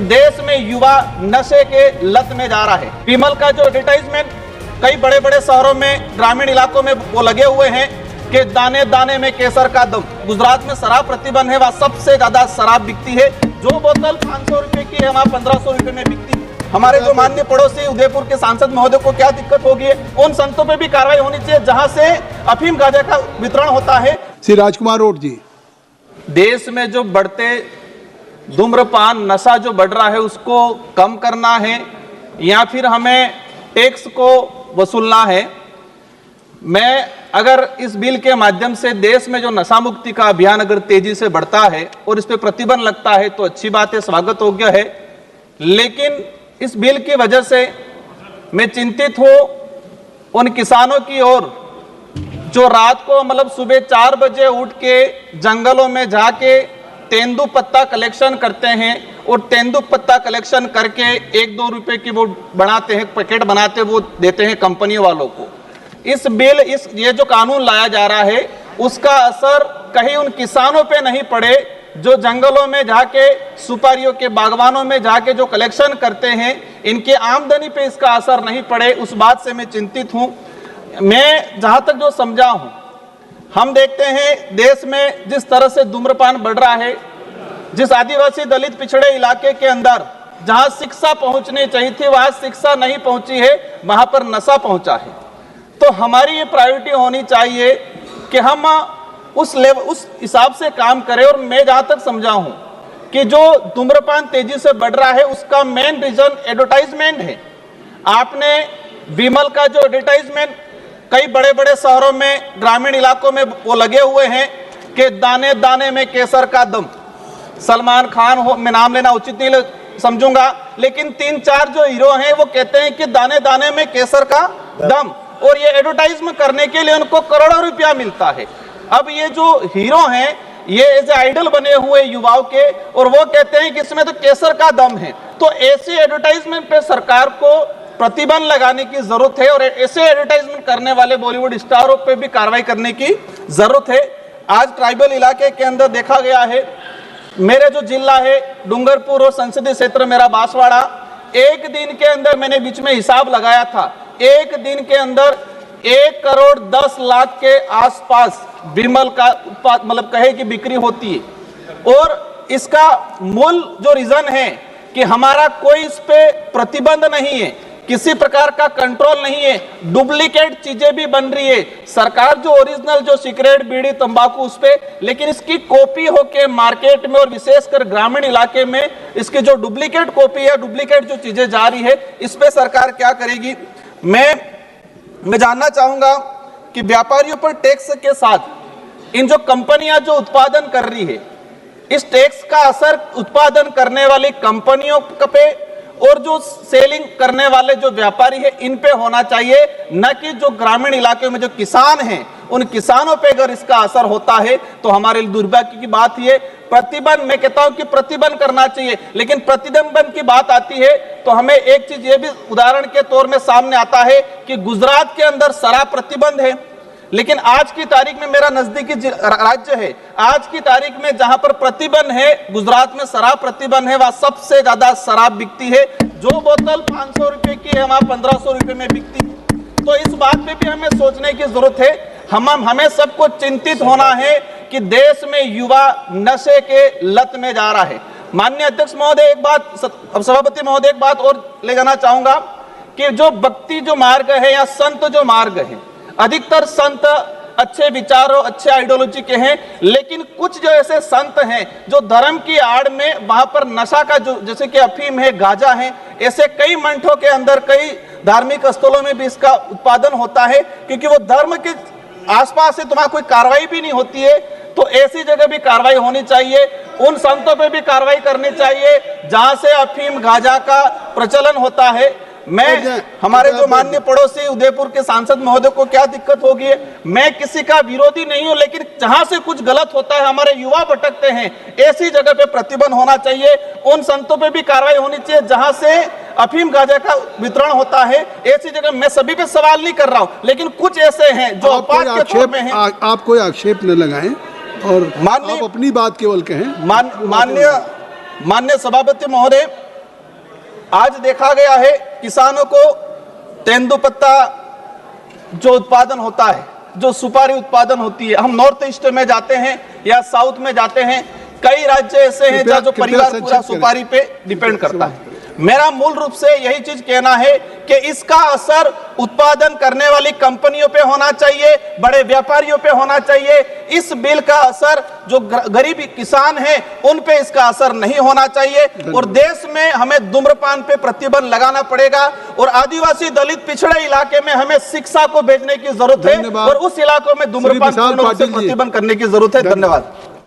देश में युवा नशे के लत में जा रहा है। विमल का जो एडवर्टाइजमेंट कई बड़े बड़े शहरों में, ग्रामीण इलाकों में वो लगे हुए हैं कि दाने दाने में केसर का दम। गुजरात में शराब प्रतिबंध है, वहाँ सबसे ज्यादा शराब बिकती है। जो बोतल 500 रुपए की है वहाँ 1500 रुपए में बिकती है। हमारे जो माननीय पड़ोसी उदयपुर के सांसद महोदय को क्या दिक्कत होगी? उन संतों पे भी कार्रवाई होनी चाहिए जहां से अफीम गांजा का वितरण होता है। श्री राजकुमार रोड जी, देश में जो बढ़ते धूम्रपान नशा जो बढ़ रहा है उसको कम करना है या फिर हमें टैक्स को वसूलना है। मैं अगर इस बिल के माध्यम से देश में जो नशा मुक्ति का अभियान अगर तेजी से बढ़ता है और इस पे प्रतिबंध लगता है तो अच्छी बात है, स्वागत योग्य है। लेकिन इस बिल की वजह से मैं चिंतित हूं उन किसानों की ओर जो रात को मतलब सुबह 4 बजे उठ के जंगलों में जाके तेंदू पत्ता कलेक्शन करते हैं और तेंदू पत्ता कलेक्शन करके 1-2 रुपए की वो बनाते हैं, पैकेट बनाते वो देते हैं कंपनी वालों को। ये जो कानून लाया जा रहा है उसका असर कहीं उन किसानों पे नहीं पड़े जो जंगलों में जाके सुपारियों के बागवानों में जाके जो कलेक्शन करते हैं, इनके आमदनी पे इसका असर नहीं पड़े, उस बात से मैं चिंतित हूं। मैं जहां तक जो समझा हूं, हम देखते हैं देश में जिस तरह से धूम्रपान बढ़ रहा है, जिस आदिवासी दलित पिछड़े इलाके के अंदर जहां शिक्षा पहुंचनी चाहिए थी वहां शिक्षा नहीं पहुंची है, वहां पर नशा पहुंचा है। तो हमारी ये प्रायोरिटी होनी चाहिए कि हम उस हिसाब से काम करें। और मैं जहां तक समझा हूं कि जो धूम्रपान तेजी से बढ़ रहा है उसका मेन रीजन एडवर्टाइजमेंट है। आपने विमल का जो एडवर्टाइजमेंट कई बड़े बड़े शहरों में, ग्रामीण इलाकों में वो लगे हुए हैं कि दाने दाने में केसर का दम। सलमान खान हो, मैं नाम लेना उचित नहीं समझूंगा, लेकिन 3-4 जो हीरो हैं वो कहते हैं कि दाने दाने में केसर का दम, और ये एडवर्टाइजमेंट करने के लिए उनको करोड़ों रुपया मिलता है। अब ये जो हीरो हैं ये एज आइडल बने हुए युवाओं के, और वो कहते हैं कि इसमें तो केसर का दम है। तो ऐसे एडवर्टाइजमेंट पे सरकार को प्रतिबंध लगाने की जरूरत है और ऐसे एडवर्टाइजमेंट करने वाले बॉलीवुड स्टारों पे भी कार्रवाई करने की जरूरत है। आज ट्राइबल इलाके के अंदर देखा गया है, मेरे जो जिला है डूंगरपुर और संसदीय क्षेत्र मेरा बांसवाड़ा, एक दिन के अंदर मैंने बीच में हिसाब लगाया था, एक दिन के अंदर 1,10,00,000 के आसपास विमल का उत्पाद मतलब कहे की बिक्री होती है। और इसका मूल जो रीजन है कि हमारा कोई इस पे प्रतिबंध नहीं है, किसी प्रकार का कंट्रोल नहीं है, डुप्लीकेट चीजें भी बन रही है। सरकार जो ओरिजिनल जो सिगरेट बीड़ी तंबाकू उस पे, लेकिन इसकी कॉपी होके मार्केट में और विशेषकर ग्रामीण इलाके में इसकी जो डुप्लीकेट कॉपी है, डुप्लीकेट जो चीजें जा रही है, इस पे सरकार क्या करेगी? मैं जानना चाहूंगा कि व्यापारियों पर टैक्स के साथ इन जो कंपनियां जो उत्पादन कर रही है, इस टैक्स का असर उत्पादन करने वाली कंपनियों पे और जो सेलिंग करने वाले जो व्यापारी है इन पे होना चाहिए, न कि जो ग्रामीण इलाके में जो किसान हैं उन किसानों पे अगर इसका असर होता है तो हमारे लिए दुर्भाग्य की बात ये। प्रतिबंध, मैं कहता हूं कि प्रतिबंध करना चाहिए, लेकिन प्रतिबंध की बात आती है तो हमें एक चीज ये भी उदाहरण के तौर में सामने आता है कि गुजरात के अंदर शराब प्रतिबंध है, लेकिन आज की तारीख में मेरा नजदीकी राज्य है, आज की तारीख में जहां पर प्रतिबंध है, गुजरात में शराब प्रतिबंध है, वहां सबसे ज्यादा शराब बिकती है। जो बोतल 500 रुपए की है वहां 1500 रुपए में बिकती है। तो इस बात पे भी हमें सोचने की जरूरत है। हमें सबको चिंतित होना है कि देश में युवा नशे के लत में जा रहा है। माननीय अध्यक्ष महोदय, एक बात, सभापति महोदय, एक बात और ले जाना चाहूंगा कि जो भक्ति जो मार्ग है या संत जो मार्ग है, अधिकतर संत अच्छे विचारों, अच्छे आइडियोलॉजी के हैं, लेकिन कुछ जो ऐसे संत हैं जो धर्म की आड़ में वहां पर नशा का जो, जैसे कि अफीम है, गांजा है, ऐसे कई मंठों के अंदर, कई धार्मिक स्थलों में भी इसका उत्पादन होता है, क्योंकि वो धर्म के आसपास से तुम्हारा कोई कार्रवाई भी नहीं होती है। तो ऐसी जगह भी कार्रवाई होनी चाहिए, उन संतों पे भी कार्रवाई करनी चाहिए जहां से अफीम गांजा का प्रचलन होता है। मैं हमारे जो माननीय पड़ोसी उदयपुर के सांसद महोदय को क्या दिक्कत होगी? मैं किसी का विरोधी नहीं हूं, लेकिन जहां से कुछ गलत होता है, हमारे युवा भटकते हैं, ऐसी जगह पे प्रतिबंध होना चाहिए। उन संतों पे भी कार्रवाई होनी चाहिए जहां से अफीम गांजा का वितरण होता है, ऐसी जगह। मैं सभी पे सवाल नहीं कर रहा हूं, लेकिन कुछ ऐसे हैं जो अपवाद के तौर पे हैं। आप कोई आक्षेप न लगाएं और आप अपनी बात केवल कहें। माननीय सभापति महोदय, आज देखा गया है किसानों को तेंदुपत्ता जो उत्पादन होता है, जो सुपारी उत्पादन होती है, हम नॉर्थ ईस्ट में जाते हैं या साउथ में जाते हैं, कई राज्य ऐसे हैं जहाँ जो परिवार पूरा सुपारी पे डिपेंड करता है। मेरा मूल रूप से यही चीज कहना है कि इसका असर उत्पादन करने वाली कंपनियों पे होना चाहिए, बड़े व्यापारियों पे होना चाहिए। इस बिल का असर जो गरीब किसान हैं उन पे इसका असर नहीं होना चाहिए। और देश में हमें धूम्रपान पे प्रतिबंध लगाना पड़ेगा और आदिवासी दलित पिछड़े इलाके में हमें शिक्षा को भेजने की जरूरत है और उस इलाकों में धूम्रपान पूर्ण रूप से प्रतिबंध करने की जरूरत है। धन्यवाद।